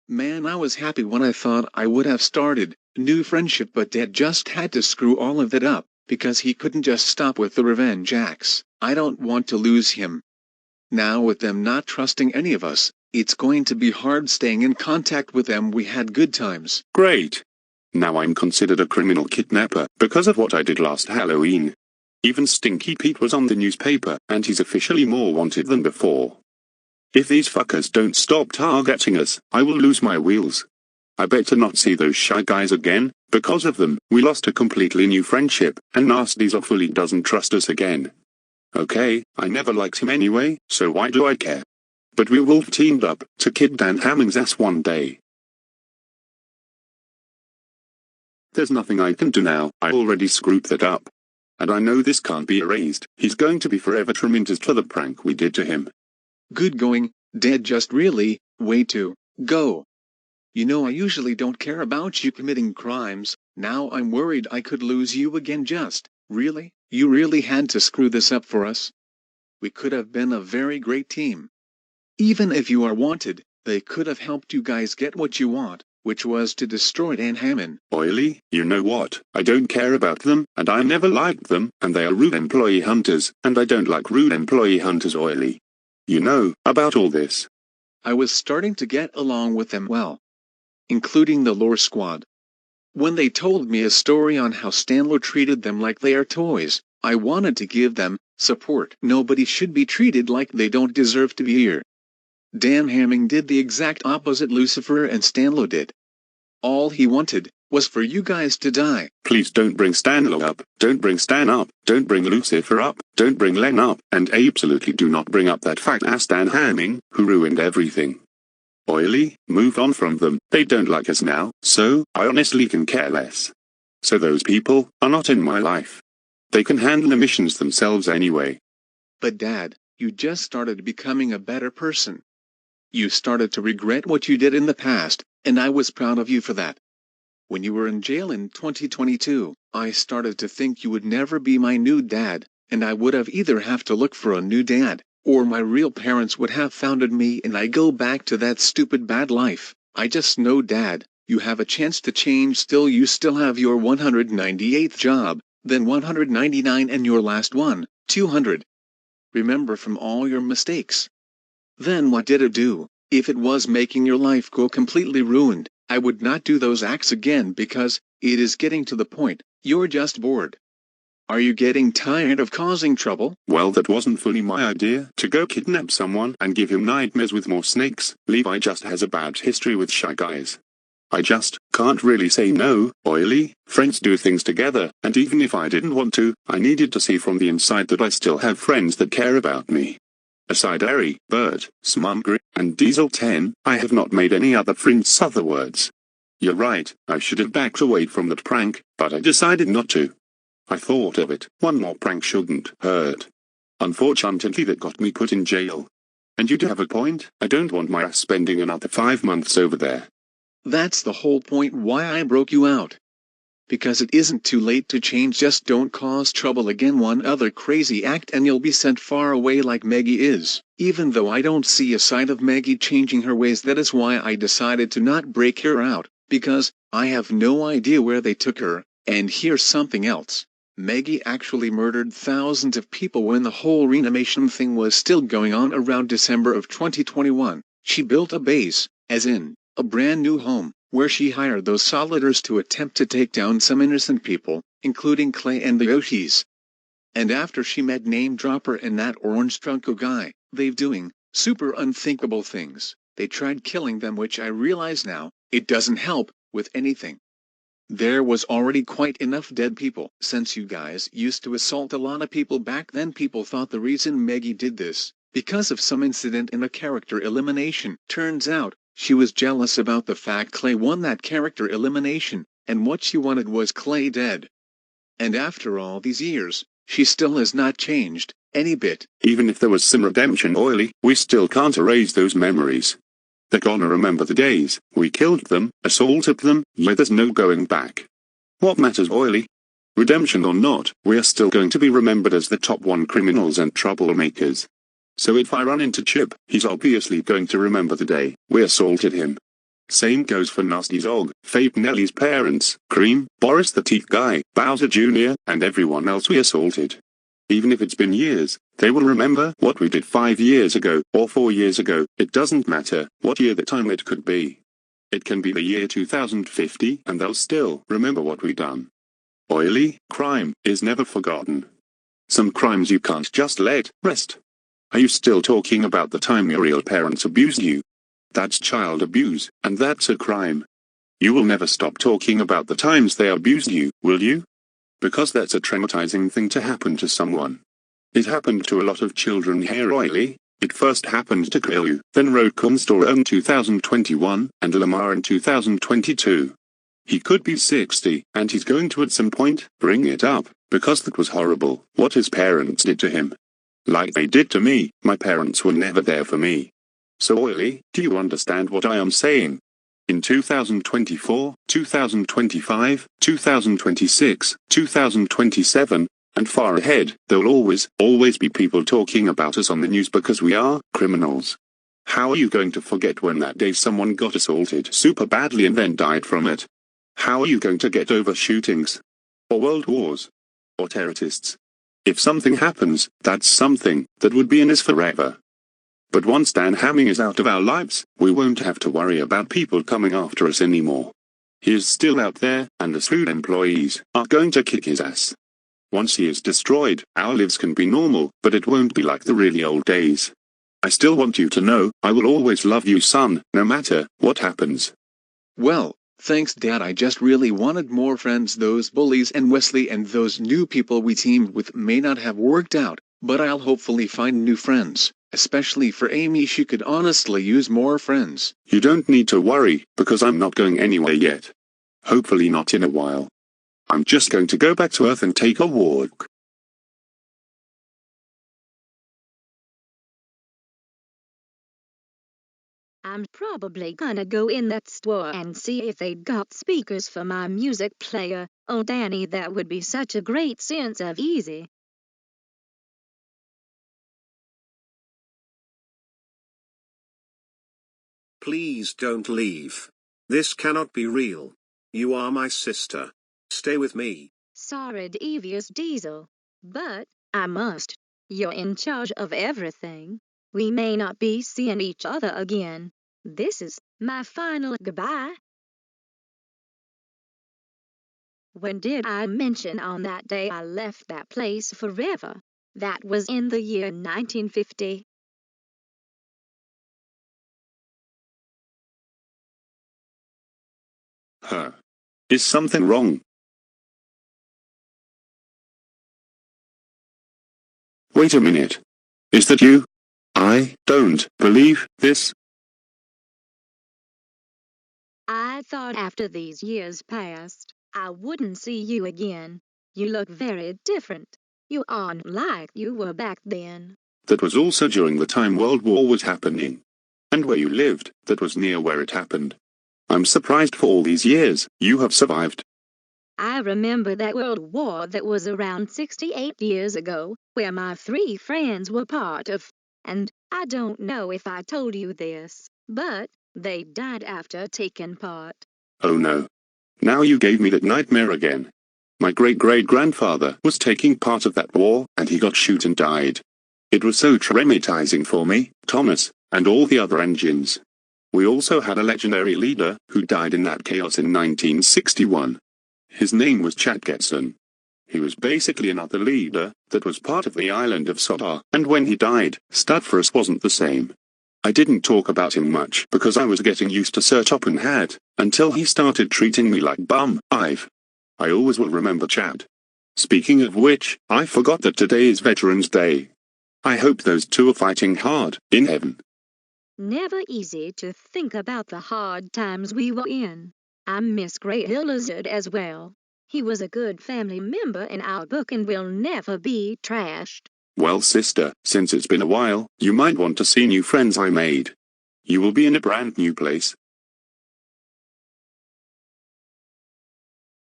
Man, I was happy when I thought I would have started a new friendship, but Dad just had to screw all of that up, because he couldn't just stop with the revenge acts. I don't want to lose him. Now with them not trusting any of us, it's going to be hard staying in contact with them. We had good times. Great. Now I'm considered a criminal kidnapper because of what I did last Halloween. Even Stinky Pete was on the newspaper, and he's officially more wanted than before. If these fuckers don't stop targeting us, I will lose my wheels. I better not see those shy guys again. Because of them, we lost a completely new friendship, and Nasty fully doesn't trust us again. Okay, I never liked him anyway, so why do I care? But we will teamed up to kid Dan Hamming's ass one day. There's nothing I can do now. I already screwed that up. And I know this can't be erased. He's going to be forever tormented for the prank we did to him. Good going, Dad, just really, way to go. You know I usually don't care about you committing crimes. Now I'm worried I could lose you again. Just, really? You really had to screw this up for us? We could have been a very great team. Even if you are wanted, they could have helped you guys get what you want, which was to destroy Dan Hammond. Oily, you know what? I don't care about them, and I never liked them, and they are rude employee hunters, and I don't like rude employee hunters. Oily. You know about all this. I was starting to get along with them well, including the lore squad. When they told me a story on how Stanlow treated them like they are toys, I wanted to give them support. Nobody should be treated like they don't deserve to be here. Dan Hamming did the exact opposite Lucifer and Stanlow did. All he wanted was for you guys to die. Please don't bring Stanlow up, don't bring Stan up, don't bring Lucifer up, don't bring Len up, and absolutely do not bring up that fat ass Dan Hamming, who ruined everything. Oily, move on from them. They don't like us now, so I honestly can care less. So those people are not in my life. They can handle the missions themselves anyway. But Dad, you just started becoming a better person. You started to regret what you did in the past, and I was proud of you for that. When you were in jail in 2022, I started to think you would never be my new dad, and I would have either have to look for a new dad, or my real parents would have founded me and I go back to that stupid bad life. I just know, Dad, you have a chance to change. Still, you still have your 198th job, then 199 and your last one, 200. Remember from all your mistakes. Then what did it do? If it was making your life go completely ruined, I would not do those acts again because it is getting to the point you're just bored. Are you getting tired of causing trouble? Well, that wasn't fully my idea to go kidnap someone and give him nightmares with more snakes. Levi just has a bad history with shy guys. I just can't really say no. Oily, friends do things together, and even if I didn't want to, I needed to see from the inside that I still have friends that care about me. Aside Ari, Bert, Smumgry, and Diesel 10, I have not made any other friends. Other words. You're right, I should have backed away from that prank, but I decided not to. I thought of it, one more prank shouldn't hurt. Unfortunately that got me put in jail. And you do have a point, I don't want my ass spending another 5 months over there. That's the whole point why I broke you out. Because it isn't too late to change. Just don't cause trouble again. One other crazy act and you'll be sent far away like Maggie is. Even though I don't see a sign of Maggie changing her ways, that is why I decided to not break her out, because I have no idea where they took her. And here's something else. Maggie actually murdered thousands of people when the whole reanimation thing was still going on around December of 2021. She built a base, as in, a brand new home, where she hired those soliders to attempt to take down some innocent people, including Clay and the Yoshis. And after she met Name Dropper and that orange Trunko guy, they've doing super unthinkable things. They tried killing them, which I realize now, it doesn't help with anything. There was already quite enough dead people. Since you guys used to assault a lot of people back then, people thought the reason Maggie did this, because of some incident in a character elimination. Turns out, she was jealous about the fact Clay won that character elimination, and what she wanted was Clay dead. And after all these years, she still has not changed, any bit. Even if there was some redemption, Oily, we still can't erase those memories. They're gonna remember the days we killed them, assaulted them. Yeah, there's no going back. What matters, Oily? Redemption or not, we are still going to be remembered as the top 1 criminals and troublemakers. So if I run into Chip, he's obviously going to remember the day we assaulted him. Same goes for Nasty Zog, Fabe Nelly's parents, Cream, Boris the Teeth Guy, Bowser Jr., and everyone else we assaulted. Even if it's been years, they will remember what we did 5 years ago, or 4 years ago. It doesn't matter what year the time it could be. It can be the year 2050 and they'll still remember what we done. Oily, crime is never forgotten. Some crimes you can't just let rest. Are you still talking about the time your real parents abused you? That's child abuse, and that's a crime. You will never stop talking about the times they abused you, will you? Because that's a traumatizing thing to happen to someone. It happened to a lot of children here, Oily. It first happened to Krilu, then Rokunstor in 2021, and Lamar in 2022. He could be 60, and he's going to at some point bring it up, because that was horrible, what his parents did to him. Like they did to me, my parents were never there for me. So Oily, do you understand what I am saying? In 2024, 2025, 2026, 2027, and far ahead, there'll always be people talking about us on the news because we are criminals. How are you going to forget when that day someone got assaulted super badly and then died from it? How are you going to get over shootings? Or world wars? Or terrorists? If something happens, that's something that would be in us forever. But once Dan Hamming is out of our lives, we won't have to worry about people coming after us anymore. He is still out there, and the food employees are going to kick his ass. Once he is destroyed, our lives can be normal, but it won't be like the really old days. I still want you to know, I will always love you, son, no matter what happens. Well, thanks Dad, I just really wanted more friends. Those bullies and Wesley and those new people we teamed with may not have worked out, but I'll hopefully find new friends. Especially for Amy, she could honestly use more friends. You don't need to worry, because I'm not going anywhere yet. Hopefully not in a while. I'm just going to go back to Earth and take a walk. I'm probably gonna go in that store and see if they got speakers for my music player. Oh Danny, that would be such a great sense of easy. Please don't leave. This cannot be real. You are my sister. Stay with me. Sorry, Devious Diesel. But I must. You're in charge of everything. We may not be seeing each other again. This is my final goodbye. When did I mention on that day I left that place forever? That was in the year 1950. Is something wrong? Wait a minute. Is that you? I don't believe this. I thought after these years passed, I wouldn't see you again. You look very different. You aren't like you were back then. That was also during the time World War was happening. And where you lived, that was near where it happened. I'm surprised for all these years, you have survived. I remember that World War that was around 68 years ago, where my 3 friends were part of. And I don't know if I told you this, but they died after taking part. Oh no. Now you gave me that nightmare again. My great-great-grandfather was taking part of that war, and he got shot and died. It was so traumatizing for me, Thomas, and all the other engines. We also had a legendary leader who died in that chaos in 1961. His name was Chad Getson. He was basically another leader that was part of the island of Sodar, and when he died, stuff for us wasn't the same. I didn't talk about him much because I was getting used to Sir Top and Hat, until he started treating me like bum. I always will remember Chad. Speaking of which, I forgot that today is Veterans Day. I hope those two are fighting hard in heaven. Never easy to think about the hard times we were in. I miss Great Lizard as well. He was a good family member in our book and will never be trashed. Well, sister, since it's been a while, you might want to see new friends I made. You will be in a brand new place,